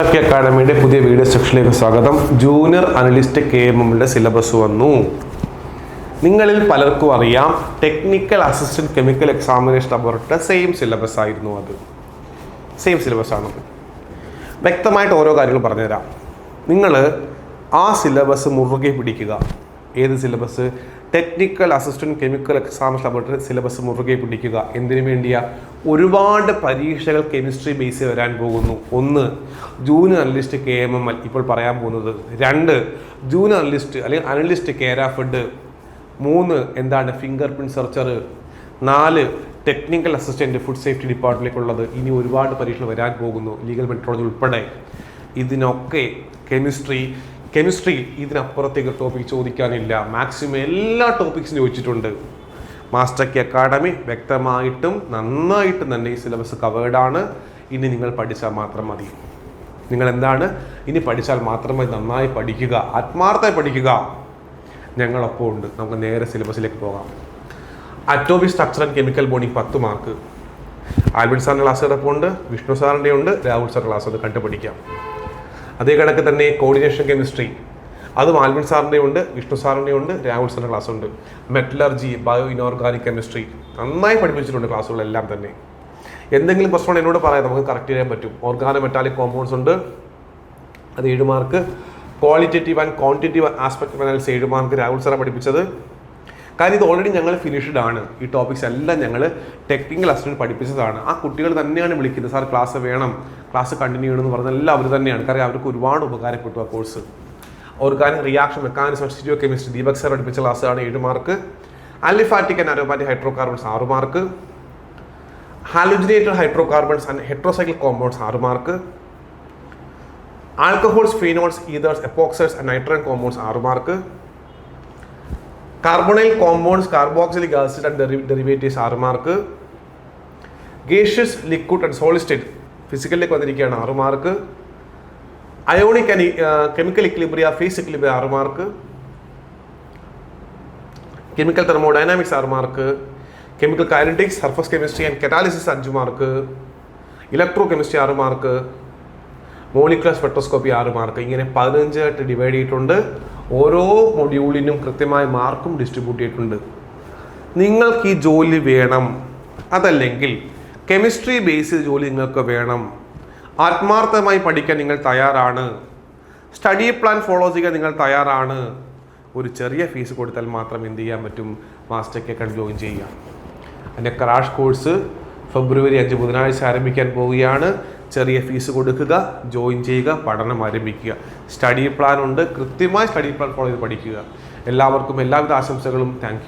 Master K അക്കാഡമിയുടെ പുതിയ video സെക്ഷനിലേക്ക് സ്വാഗതം. ജൂനിയർ അനലിസ്റ്റ് KMMയുടെ സിലബസ് വന്നു. നിങ്ങളിൽ പലർക്കും അറിയാം, technical assistant chemical examination laboratory same syllabus ആയിരുന്നു. സെയിം സിലബസ് ആണ്. വ്യക്തമായിട്ട് ഓരോ കാര്യങ്ങൾ പറഞ്ഞുതരാം. നിങ്ങൾ ആ സിലബസ് മുറുകെ പിടിക്കുക. ഏത് syllabus? Technical assistant chemical examination laboratory syllabus മുറുകെ പിടിക്കുക. എന്തിനു വേണ്ടിയാ? ഒരുപാട് പരീക്ഷകൾ കെമിസ്ട്രി ബേസ് വരാൻ പോകുന്നു. 1, ജൂനിയർ അനലിസ്റ്റ് KMML ഇപ്പോൾ പറയാൻ പോകുന്നത്. 2, ജൂനിയർ അനലിസ്റ്റ് അല്ലെങ്കിൽ അനലിസ്റ്റ് കേരാഫെഡ്. 3, എന്താണ് fingerprint searcher. 4, technical assistant food safety ഡിപ്പാർട്ട്മെന്റിലേക്കുള്ളത്. ഇനി ഒരുപാട് പരീക്ഷകൾ വരാൻ പോകുന്നു, ലീഗൽ മെട്രോളജി ഉൾപ്പെടെ. ഇതിനൊക്കെ കെമിസ്ട്രിയിൽ ഇതിനപ്പുറത്തേക്ക് ടോപ്പിക് ചോദിക്കാനില്ല. മാക്സിമം എല്ലാ ടോപ്പിക്സും ചോദിച്ചിട്ടുണ്ട്. മാസ്റ്റർ കെ അക്കാഡമി വ്യക്തമായിട്ടും നന്നായിട്ടും തന്നെ ഈ സിലബസ് കവേർഡാണ്. ഇനി നിങ്ങൾ പഠിച്ചാൽ മാത്രം മതി. നിങ്ങൾ എന്താണ് ഇനി പഠിച്ചാൽ മാത്രം മതി. നന്നായി പഠിക്കുക, ആത്മാർത്ഥമായി പഠിക്കുക. ഞങ്ങളൊപ്പം ഉണ്ട്. നമുക്ക് നേരെ സിലബസിലേക്ക് പോകാം. Atomic structure and chemical bonding 10 mark. Albin സാറിൻ്റെ ക്ലാസ് കിടപ്പുണ്ട്, വിഷ്ണു സാറിൻ്റെ ഉണ്ട്, രാഹുൽ സാറിൻ്റെ ക്ലാസ് അത് കണ്ടുപഠിക്കാം. അതേ കണക്ക് തന്നെ കോർഡിനേഷൻ കെമിസ്ട്രി, അതും ആൽബിൻ സാറിൻ്റെ ഉണ്ട്, വിഷ്ണു സാറിൻ്റെ ഉണ്ട്, രാഹുൽ സാറിൻ്റെ ക്ലാസ് ഉണ്ട്. മെറ്റലർജി, ബയോ ഇനോർഗാനിക് കെമിസ്ട്രി നന്നായി പഠിപ്പിച്ചിട്ടുണ്ട് ക്ലാസ്സുകളെല്ലാം തന്നെ. എന്തെങ്കിലും പ്രശ്നമാണ് എന്നോട് പറയാം, നമുക്ക് കറക്റ്റ് ചെയ്യാൻ പറ്റും. ഓർഗാനോ മെറ്റാലിക് കോമ്പൗണ്ട്സ് ഉണ്ട്, അത് 7 mark. Qualitative and quantitative aspect analysis 7 mark Rahul സാറാണ് പഠിപ്പിച്ചത്. കാര്യം ഇത് ഓൾറെഡി ഞങ്ങൾ ഫിനിഷ്ഡ് ആണ്. ഈ ടോപ്പിക്സ് എല്ലാം ഞങ്ങൾ ടെക്നിക്കൽ അസിസ്റ്റന്റ് പഠിപ്പിച്ചതാണ്. ആ കുട്ടികൾ തന്നെയാണ് വിളിക്കുന്നത്, സാർ ക്ലാസ് വേണം, ക്ലാസ് കണ്ടിന്യൂ ചെയ്യണമെന്ന് പറഞ്ഞാൽ എല്ലാം അവർ തന്നെയാണ്. കാരണം അവർക്ക് ഒരുപാട് ഉപകാരപ്പെട്ടു ആ course. Organic reaction mechanism stereochemistry Deepak sir പഠിപ്പിച്ച ക്ലാസ്സാണ് 7 mark. Aliphatic and aromatic hydrocarbons 6 mark. Halogenated hydrocarbons and heterocycle compounds 6 mark. Alcohols, phenols, ethers, epoxides and nitrogen compounds 6 mark. Carbonyl compounds, carboxylic acid and derivatives 6 mark. Gaseous, liquid and solid state ഫിസിക്കലിലേക്ക് വന്നിരിക്കുകയാണ് 6 mark. Ionic and chemical equilibria, phase equilibria 6 mark. Chemical thermodynamics 6 mark. Chemical kinetics, surface chemistry and catalysis 5 mark. Electro chemistry 6 mark. Molecular spectroscopy 6 mark. ഇങ്ങനെ 15 ആയിട്ട് divide ചെയ്തിട്ടുണ്ട്. ഓരോ മൊഡ്യൂളിനും കൃത്യമായ മാർക്കും distribute ചെയ്തിട്ടുണ്ട്. നിങ്ങൾക്ക് ഈ ജോലി വേണം, അതല്ലെങ്കിൽ കെമിസ്ട്രി ബേസ്ഡ് ജോലി നിങ്ങൾക്ക് വേണം, ആത്മാർത്ഥമായി പഠിക്കാൻ നിങ്ങൾ തയ്യാറാണ്, സ്റ്റഡി പ്ലാൻ ഫോളോ ചെയ്യാൻ നിങ്ങൾ തയ്യാറാണ്, ഒരു ചെറിയ ഫീസ് കൊടുത്താൽ മാത്രം എന്ത് ചെയ്യാൻ പറ്റും? മാസ്റ്റർ കെ അക്കാഡമി ജോയിൻ ചെയ്യുക. അതിൻ്റെ ക്രാഷ് കോഴ്സ് ഫെബ്രുവരി 5 ബുധനാഴ്ച ആരംഭിക്കാൻ പോവുകയാണ്. ചെറിയ ഫീസ് കൊടുക്കുക, ജോയിൻ ചെയ്യുക, പഠനം ആരംഭിക്കുക. സ്റ്റഡി പ്ലാൻ ഉണ്ട്, കൃത്യമായി സ്റ്റഡി പ്ലാൻ ഫോളോ ചെയ്ത് പഠിക്കുക. എല്ലാവർക്കും എല്ലാവിധ ആശംസകളും. Thank you.